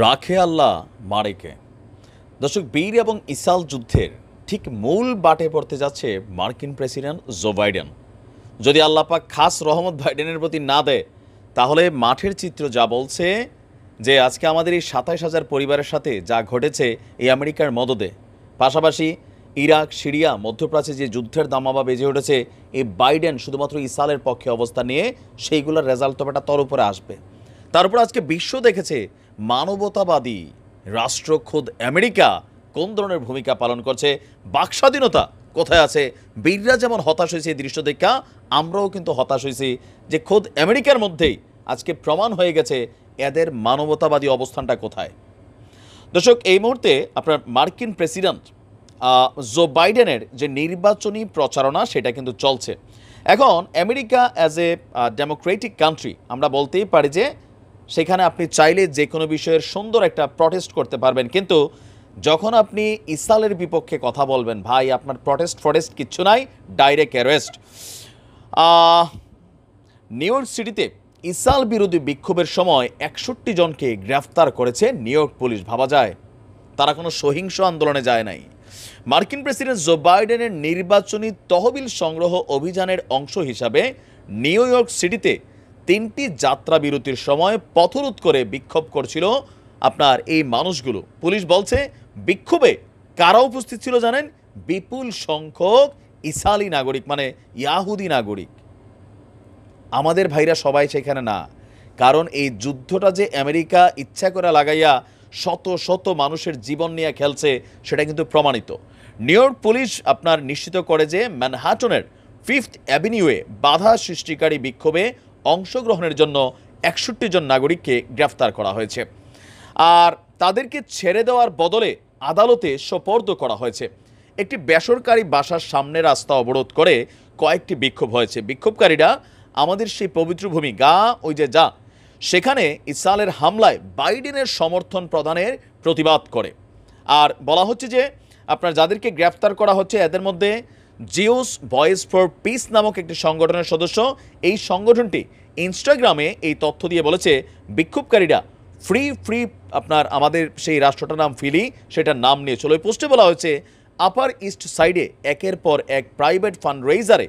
রাখে আল্লাহ মারেকে। দর্শক, বীর এবং ইসাল যুদ্ধের ঠিক মূল বাটে পড়তে যাচ্ছে মার্কিন প্রেসিডেন্ট জো বাইডেন। যদি আল্লাহ পাক খাস রহমত বাইডেনের প্রতি না দেয়, তাহলে মাঠের চিত্র যা বলছে যে আজকে আমাদের এই ২৭,০০০ পরিবারের সাথে যা ঘটেছে এই আমেরিকার মদদে, পাশাপাশি ইরাক, সিরিয়া, মধ্যপ্রাচ্যে যে যুদ্ধের দামামা বেজে উঠেছে, এই বাইডেন শুধুমাত্র ইসরায়েলের পক্ষে অবস্থান নিয়ে সেইগুলোর রেজাল্ট তো একটা তর উপরে আসবে। তার উপর আজকে বিশ্ব দেখেছে মানবতাবাদী রাষ্ট্র খোদ আমেরিকা কোন ধরনের ভূমিকা পালন করছে, বাকস্বাধীনতা কোথায় আছে। বীররা যেমন হতাশ হয়েছে এই দৃশ্য দেখা, আমরাও কিন্তু হতাশ হয়েছি যে খোদ আমেরিকার মধ্যেই আজকে প্রমাণ হয়ে গেছে এদের মানবতাবাদী অবস্থানটা কোথায়। দর্শক, এই মুহূর্তে আপনার মার্কিন প্রেসিডেন্ট জো বাইডেনের যে নির্বাচনী প্রচারণা সেটা কিন্তু চলছে। এখন America as a democratic country, আমরা বলতেই পারি যে সেখানে আপনি চাইলে যে কোনো বিষয়ের সুন্দর একটা প্রটেস্ট করতে পারবেন, কিন্তু যখন আপনি ইসরায়েলের বিপক্ষে কথা বলবেন, ভাই আপনার প্রটেস্ট কিচ্ছু নাই, ডাইরেক্ট অ্যারেস্ট। নিউ ইয়র্ক সিটিতে ইসরায়েল বিরোধী বিক্ষোভের সময় ৬১ জনকে গ্রেফতার করেছে নিউ ইয়র্ক পুলিশ। ভাবা যায় তারা কোনো সহিংস আন্দোলনে যায় নাই। মার্কিন প্রেসিডেন্ট জো বাইডেনের নির্বাচনী তহবিল সংগ্রহ অভিযানের অংশ হিসাবে নিউ ইয়র্ক সিটিতে ৩টি যাত্রা বিরতির সময় পথরোধ করে বিক্ষোভ করছিল আপনার এই মানুষগুলো। পুলিশ বলছে বিক্ষোভে কারা উপস্থিত ছিল জানেন? বিপুল সংখ্যক ইসরায়েলি নাগরিক, মানে ইয়াহুদি নাগরিক। আমাদের ভাইরা সবাই সেখানে না, কারণ এই যুদ্ধটা যে আমেরিকা ইচ্ছা করে লাগাইয়া শত শত মানুষের জীবন নিয়ে খেলছে সেটা কিন্তু প্রমাণিত। নিউ ইয়র্ক পুলিশ আপনার নিশ্চিত করে যে ম্যানহাটনের 5th অ্যাভিনিউয়ে বাধা সৃষ্টিকারী বিক্ষোভে অংশগ্রহণের জন্য ৬১ জন নাগরিককে গ্রেফতার করা হয়েছে, আর তাদেরকে ছেড়ে দেওয়ার বদলে আদালতে সোপর্দ করা হয়েছে। একটি বেসরকারি বাসার সামনে রাস্তা অবরোধ করে কয়েকটি বিক্ষোভ হয়েছে। বিক্ষোভকারীরা আমাদের সেই পবিত্র ভূমি যা সেখানে ইসরায়েলের হামলায় বাইডেনের সমর্থন প্রদানের প্রতিবাদ করে। আর বলা হচ্ছে যে আপনার যাদেরকে গ্রেফতার করা হচ্ছে এদের মধ্যে জিউস ভয়েস ফর পিস নামক একটি সংগঠনের সদস্য। এই সংগঠনটি ইনস্টাগ্রামে এই তথ্য দিয়ে বলেছে বিক্ষোভকারীরা ফ্রি আপনার আমাদের সেই রাষ্ট্রটার নাম ফিলি, সেটার নাম নিয়েছিল। ওই পোস্টে বলা হয়েছে আপার ইস্ট সাইডে একের পর এক প্রাইভেট ফান্ড রেইজারে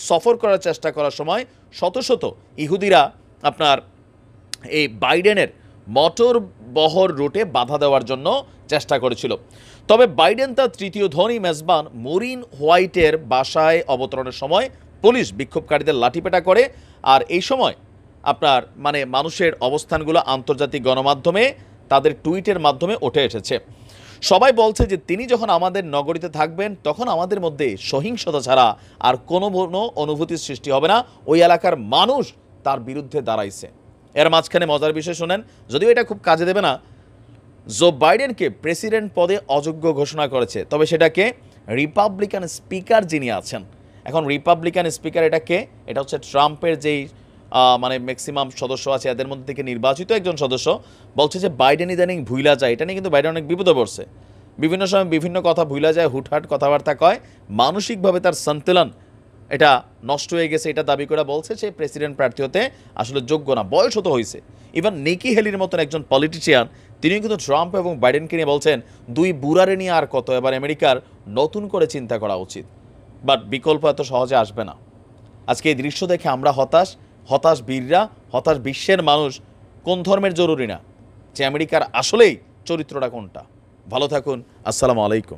সফর করার চেষ্টা করার সময় শত শত ইহুদিরা আপনার এই বাইডেনের মোটর বহর রুটে বাধা দেওয়ার জন্য চেষ্টা করেছিল। তবে বাইডেন তার তৃতীয় ধনী মেজবান মরিন হোয়াইটের বাসায় অবতরণের সময় পুলিশ বিক্ষোভকারীদের লাঠিপেটা করে। আর এই সময় আপনার মানুষের অবস্থানগুলো আন্তর্জাতিক গণমাধ্যমে তাদের টুইটের মাধ্যমে উঠে এসেছে। সবাই বলছে যে তিনি যখন আমাদের নগরীতে থাকবেন তখন আমাদের মধ্যে সহিংসতা ছাড়া আর কোনো অনুভূতির সৃষ্টি হবে না। ওই এলাকার মানুষ তার বিরুদ্ধে দাঁড়াইছে। এর মাঝখানে মজার বিষয় শোনেন, যদিও এটা খুব কাজে দেবে না, জো বাইডেনকে প্রেসিডেন্ট পদে অযোগ্য ঘোষণা করেছে, তবে সেটাকে রিপাবলিকান স্পিকার যিনি আছেন। এখন রিপাবলিকান স্পিকার এটা কে? এটা হচ্ছে ট্রাম্পের যেই ম্যাক্সিমাম সদস্য আছে এদের মধ্যে থেকে নির্বাচিত একজন সদস্য। বলছে যে বাইডেন ইদানিং ভুইলা যায়, এটা নিয়ে কিন্তু বাইডেন অনেক বিপদে পড়ছে। বিভিন্ন সময় বিভিন্ন কথা ভুইলা যায়, হুটহাট কথাবার্তা কয়, মানসিকভাবে তার সন্তুলন এটা নষ্ট হয়ে গেছে, এটা দাবি করে বলছে সে প্রেসিডেন্ট প্রার্থী হতে আসলে যোগ্য না, বয়স হতে হয়েছে। ইভেন নিকি হেলির মতন একজন পলিটিশিয়ান তিনি কিন্তু ট্রাম্প এবং বাইডেনকে নিয়ে বলছেন দুই বুড়ারে নিয়ে আর কত, এবার আমেরিকার নতুন করে চিন্তা করা উচিত। বাট বিকল্প এত সহজে আসবে না। আজকে এই দৃশ্য দেখে আমরা হতাশ বীররা, হতাশ বিশ্বের মানুষ। কোন ধর্মের জরুরি না, যে আমেরিকার আসলেই চরিত্রটা কোনটা। ভালো থাকুন, আসসালামু আলাইকুম।